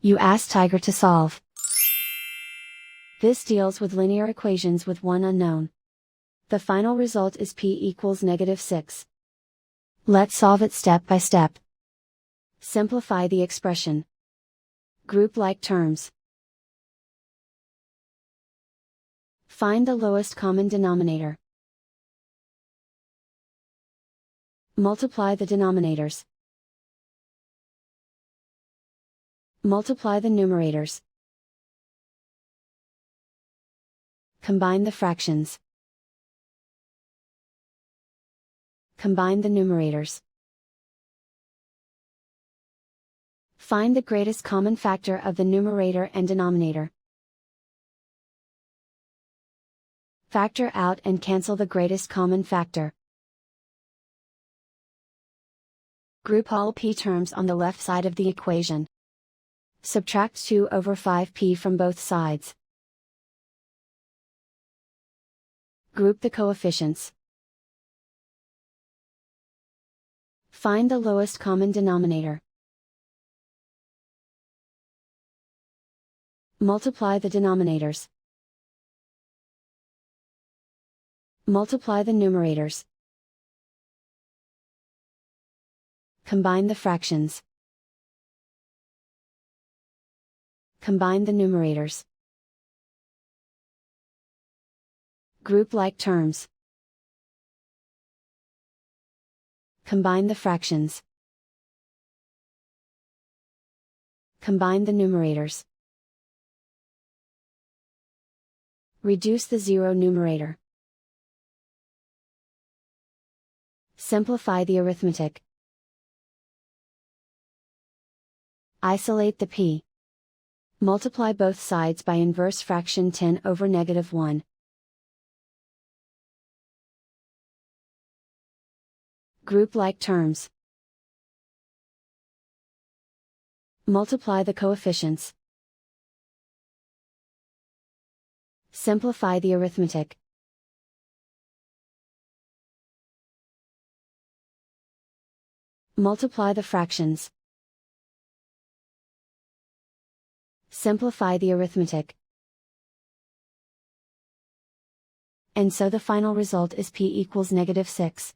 You ask Tiger to solve. This deals with linear equations with one unknown. The final result is p equals -6. Let's solve it step by step. Simplify the expression. Group like terms. Find the lowest common denominator. Multiply the denominators. Multiply the numerators. Combine the fractions. Combine the numerators. Find the greatest common factor of the numerator and denominator. Factor out and cancel the greatest common factor. Group all p terms on the left side of the equation. Subtract 2 over 5p from both sides. Group the coefficients. Find the lowest common denominator. Multiply the denominators. Multiply the numerators. Combine the fractions. Combine the numerators. Group like terms. Combine the fractions. Combine the numerators. Reduce the zero numerator. Simplify the arithmetic. Isolate the p. Multiply both sides by inverse fraction 10 over -1. Group like terms. Multiply the coefficients. Simplify the arithmetic. Multiply the fractions. Simplify the arithmetic. And so the final result is p equals -6.